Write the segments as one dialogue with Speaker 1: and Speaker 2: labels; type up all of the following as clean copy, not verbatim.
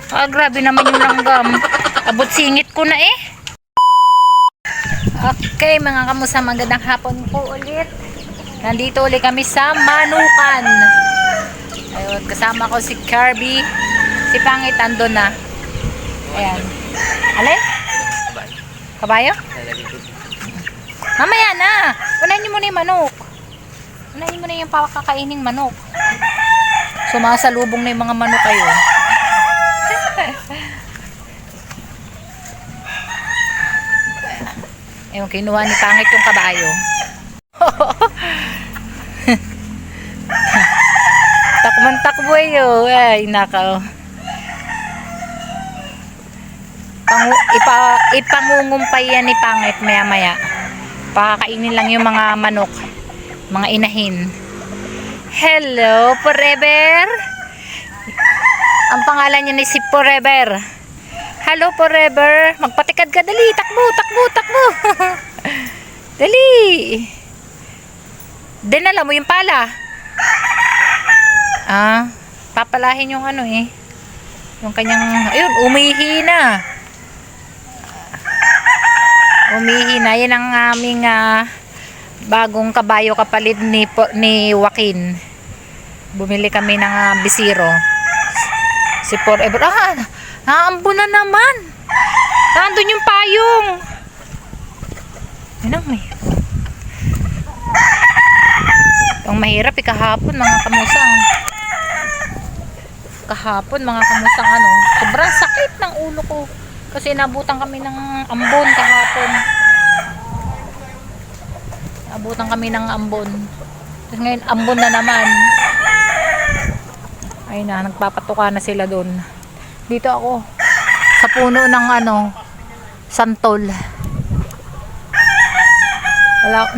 Speaker 1: Ah, grabe naman yung langgam. Abot singit ko na eh. Okay, mga kamusa, magandang hapon po ulit. Nandito ulit kami sa Manukan. Ayun, kasama ko si Kirby. Si Pangit andun na. Ayan. Alin? Kabayo? Mamaya na. Unahin niyo muna yung manok. Unahin mo na yung pakakaining manok. Sumasalubong na yung mga manok kayo. Ewan, kinuha ni Pangit yung kabayo. Takbo eh. Ay, nakaw. Ipangungumpay yan ni Pangit maya maya. Pakakainin lang yung mga manok. Mga inahin. Hello, Forever. Ang pangalan niya ni si Forever. Hello, Forever. Magpatikad ka. Dali. Takbo. Dali. Dinala mo yung pala. Ah, papalahin yung ano eh. Yung kanyang, ayun, umihi na. Yan ang aming bagong kabayo kapalit ni Joaquin. Bumili kami ng bisiro. Si Forever. Naambo na naman. Nandun yung payong. Yan ang may. Ang mahirap kahapon mga kamusang. Sobrang sakit ng ulo ko. Kasi nabutan kami ng ambon kahapon. Tapos ngayon ambon na naman. Ay na, nagpapatuka na sila doon. Dito ako sa puno ng santol.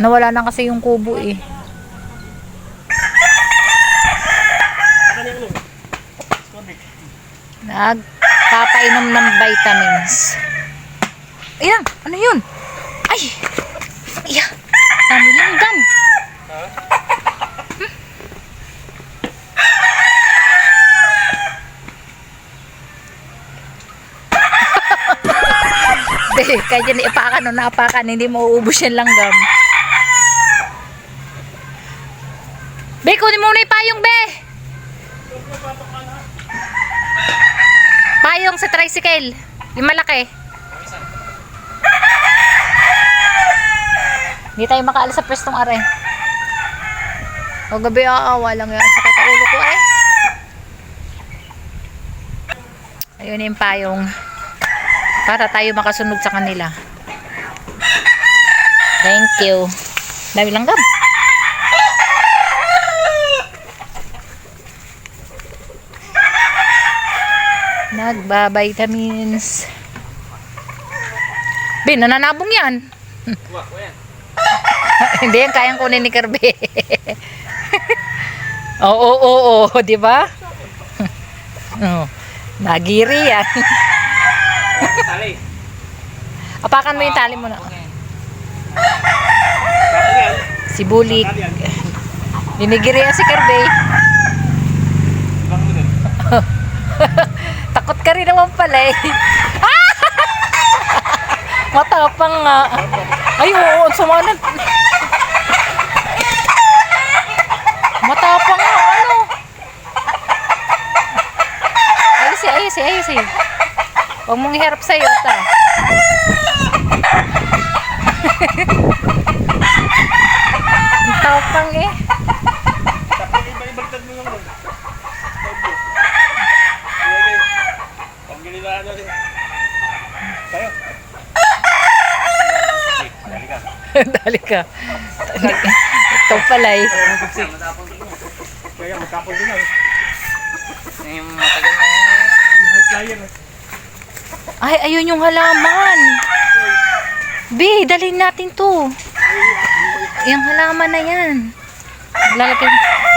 Speaker 1: Nawala na kasi yung kubo eh. Nagpapainom ng vitamins. Ayan, ano yun? Ay! Iya! Dami langgam! Kaya dyan napakan, hindi mauubos yan langgam. Be, kunin mo na yung payong, be! Payong sa tricycle. Yung malaki. Hindi tayo makaalis sa pwestong are. O gabi, walang yan. Sakit ang ulo ko eh. Ayun yung payong. Para tayo makasunod sa kanila. Thank you. Dami langgam. Nagba-vitamins. Bin, nananabong yan. Hindi yan kayang kunin ni Kirby. Oo, di ba? Oh, nagiri yan. Apakan mo yung tali mo na. Si Bulik. Dinigiri yan si Kirby. Takot ka rin naman pala eh. Matapang nga. Ay, oo, sumanad. Matapang nga, ano. Ayos eh. Huwag mong iharap sa'yo, ta. Matapang eh.
Speaker 2: Ibaliktad mo lang. Panggilaan natin. Tayo.
Speaker 1: Dali ka. Ito pala eh.
Speaker 2: Kaya magkapon din lang.
Speaker 3: Yung matagal na yan.
Speaker 1: Ay, ayun yung halaman. Be, dalhin natin to. Yung halaman na yan.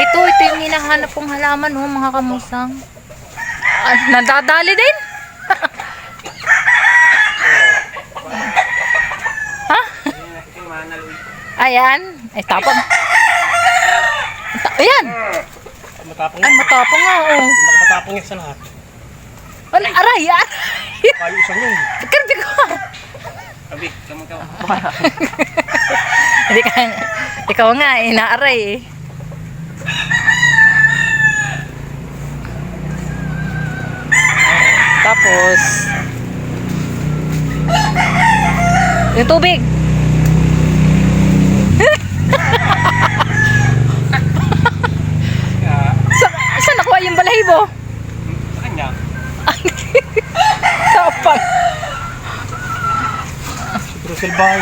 Speaker 1: Ito yung hinahanap kong halaman, mga kamusang. Nadadali din. Ha? Ayan. Ay, tapon. Ayan.
Speaker 2: Matapang
Speaker 1: Ay, matapang nga, oh.
Speaker 2: Pinakamatapang yan sa lahat.
Speaker 1: Wala, aray, aray.
Speaker 2: Kayo isang yun.
Speaker 1: Kirby ko.
Speaker 3: Abi, kamu ka.
Speaker 1: Hindi ka, ikaw nga, inaaray eh. Tapos, yung tubig. Saan nakuha yung balahibo?
Speaker 3: Sa kanya.
Speaker 1: Tapang.
Speaker 2: Brussels Bay.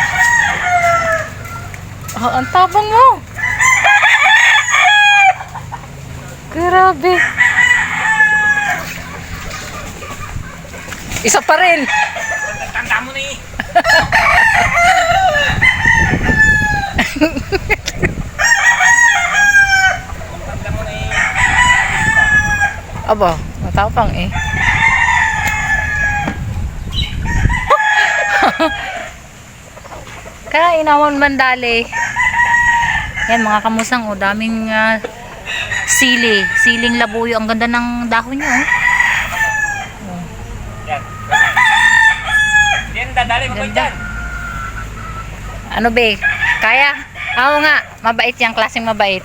Speaker 1: Oh, ang tabang mo. Grabe. Isa pa rin.
Speaker 3: Tanda mo na eh. Tanda mo na eh.
Speaker 1: Aba, matapang eh. Kaya inawan mandali. Yan mga kamusang, oh, daming siling labuyo. Ang ganda ng dahon niya, oh.
Speaker 3: Yan. Yan, dadali mo ko
Speaker 1: Ganda.
Speaker 3: dyan.
Speaker 1: Ano be? Kaya? Oo nga, mabait yan, klaseng mabait.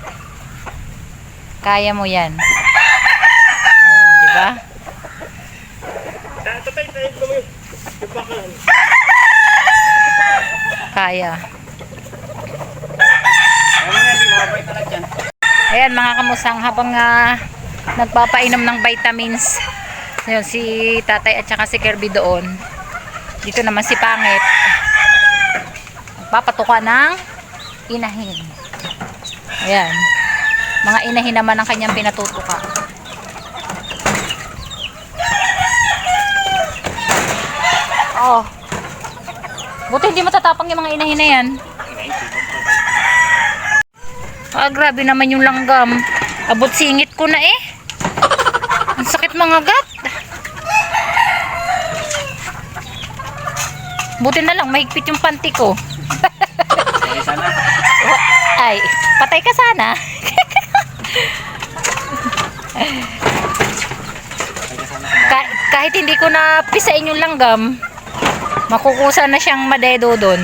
Speaker 1: Kaya mo yan. Oh, di ba?
Speaker 2: Tatay, tayo mo yun. Yung bakalan.
Speaker 1: Kaya.
Speaker 3: Ano nga, di mababay talaga dyan.
Speaker 1: Ayan mga kamusang, habang nagpapainom ng vitamins, yun, si tatay at saka si Kirby doon. Dito naman si Pangit. Papatuka ng inahin. Ayan. Mga inahin naman ang kanyang pinatutuka. Oh. Buti hindi matatapang yung mga inahin na yan. Ah, grabe naman yung langgam. Abot singit ko na eh. Ang sakit mga gat. Buti na lang, mahigpit yung panty ko.
Speaker 3: Ay, sana.
Speaker 1: Ay, patay ka sana. Kahit hindi ko na pisain yung langgam, makukusa na siyang madedo doon.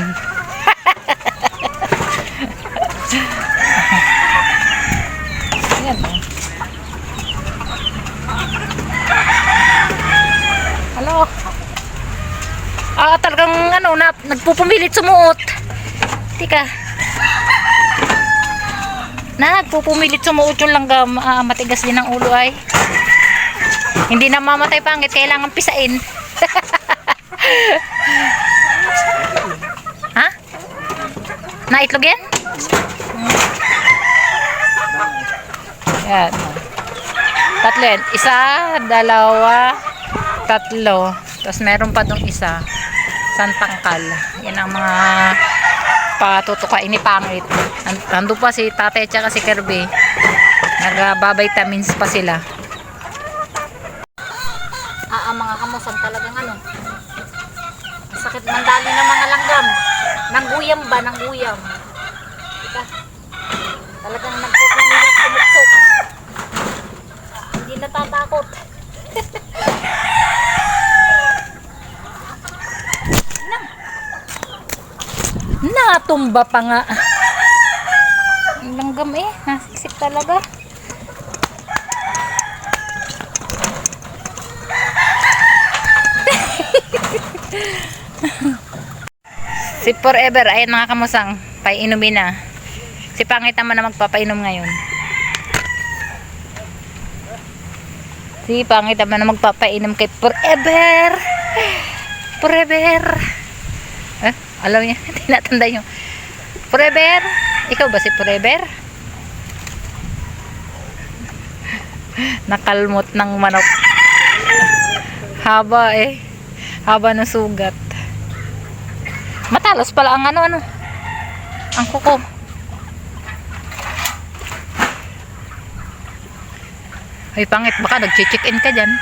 Speaker 1: Ayan, oh. Hello. Talagang ano, nagpupumilit sumuot. Tika. Nagpupumilit sumuot yung langgam. Matigas din ang ulo ay. Hindi na mamatay Pangit, kailangan pisain. Ha? Naitlog yan? Yan. Tatlo yan. Isa, dalawa, tatlo. Tapos meron pa tong isa. Santangkal. Yan ang mga patutukain ni Pangit. Nandun pa si tatay at si Kirby. Nagbabitamins pa sila. Ang mga kamusan talagang ano. Sakit mandali ng mga langgam. Nangguyam ba? Nangguyam. Ika. Talagang nagpupumilit sumuksok. Hindi natatakot. Natumba pa nga. Ang langgam eh. Nasiksik talaga. Si Forever, ayan mga kamusang, painumin na. Si Pangit naman na magpapainom ngayon. Si Pangit naman na magpapainom kay Forever. Forever. Alam niya, tinatanda niyo. Forever? Ikaw ba si Forever? Nakalmot ng manok. Haba eh. Haba ng sugat. Matalas pala ang ano. Ang kuko. Ay Pangit, baka nag-check-in ka dyan.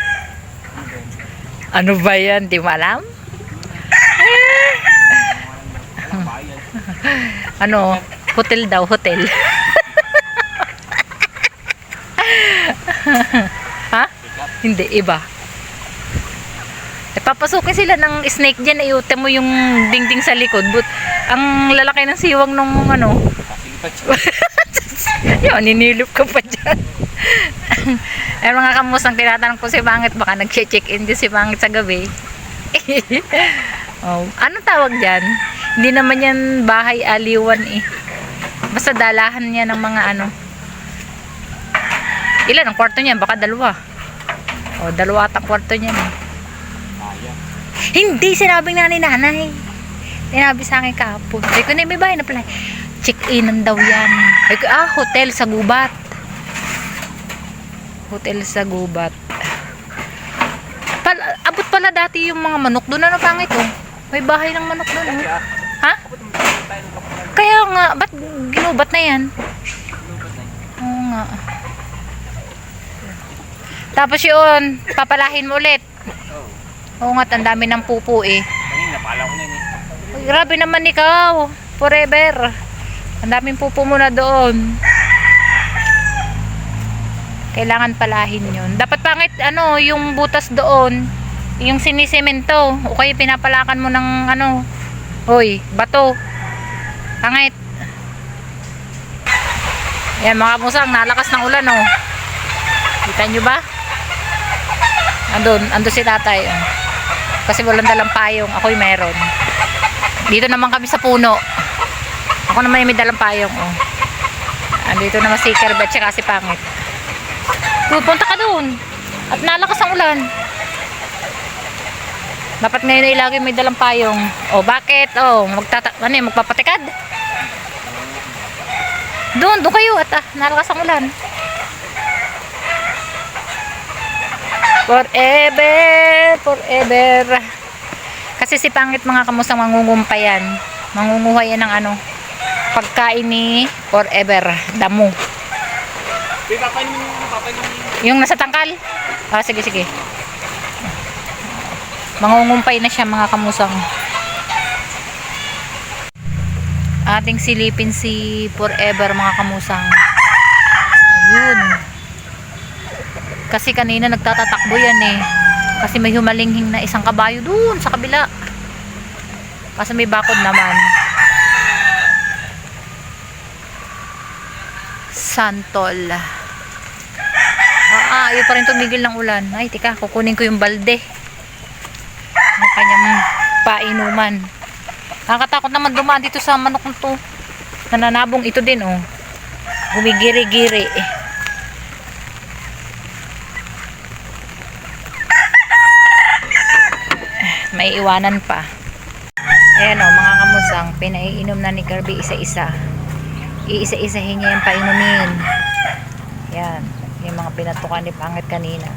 Speaker 1: Ano ba yan? Di mo alam? Ano? Hotel daw, hotel. Ha? Hindi, iba. Papasukin sila ng snake dyan, iute mo yung dingding sa likod. But, ang lalaki ng siwang nung ano. Yun, ninilip ka pa dyan. Ay mga kamusang, tinatanong ko si Pangit, baka nag-check-in din si Pangit sa gabi. Oh, anong tawag dyan? Hindi naman yan bahay aliwan eh. Basta dalahan niya ng mga ano. Ilan ang kwarto niya? Baka dalawa. O, dalawa atang kwarto niya eh. Hindi, sinabing na ni nanay. Sinabi sa akin kahapon. Sabi ko na may bahay na pala. Check-in daw yan. Sabi ko, hotel sa gubat. Hotel sa gubat. Abot pala dati yung mga manok doon. Ano Pangit oh? May bahay ng manok doon oh. Ha? Kaya nga, ba't ginubat na yan? Oo nga. Tapos yun, papalahin mo ulit. Oo nga, ang dami ng pupo eh.
Speaker 3: Kanina, pala ko na yun eh.
Speaker 1: Uy, grabe naman ikaw. Forever. Ang daming pupo mo na doon. Kailangan palahin yun. Dapat Pangit, ano, yung butas doon, yung sinisemento, o kaya pinapalakan mo ng, ano, hoy, bato. Pangit. Yan mga musang, nalakas ng ulan, oh. Kita nyo ba? Andun si tatay, oh. Kasi walang dalang payong, ako'y meron. Dito naman kami sa puno. Ako naman may dalang payong, oh. Andito naman si Kerbat tsaka si Pangit. Pupunta ka doon. At nalakas ang ulan. Dapat ngayon ay lagi may dalang payong. O bakit? O magpapatikad? Doon kayo at nalakas ang ulan. Forever. Kasi si Pangit mga kamusang mangungumpayan. Mangunguha yan ng ano, pagkain ni Forever. Damo. Yung nasa tangkal? Sige. Mangungumpay na siya mga kamusang. Ating silipin si Forever mga kamusang. Ayun. Kasi kanina nagtatatakbo yan eh. Kasi may humalinghing na isang kabayo dun sa kabila. Kasi may bakod naman. Santol. Ayaw pa rin tumigil ng ulan. Ay, tika, kukunin ko yung balde. Yung kanyang painuman. Nakakatakot naman dumaan dito sa manok nito. Nananabong ito din, oh. Gumigiri-giri. May iwanan pa. Ayan, oh, mga kamusang. Pinaiinom na ni Kirby isa-isa. Iisa-isahin niya yung painumin. Yan. Yung mga pinatukan ni Pangit kanina.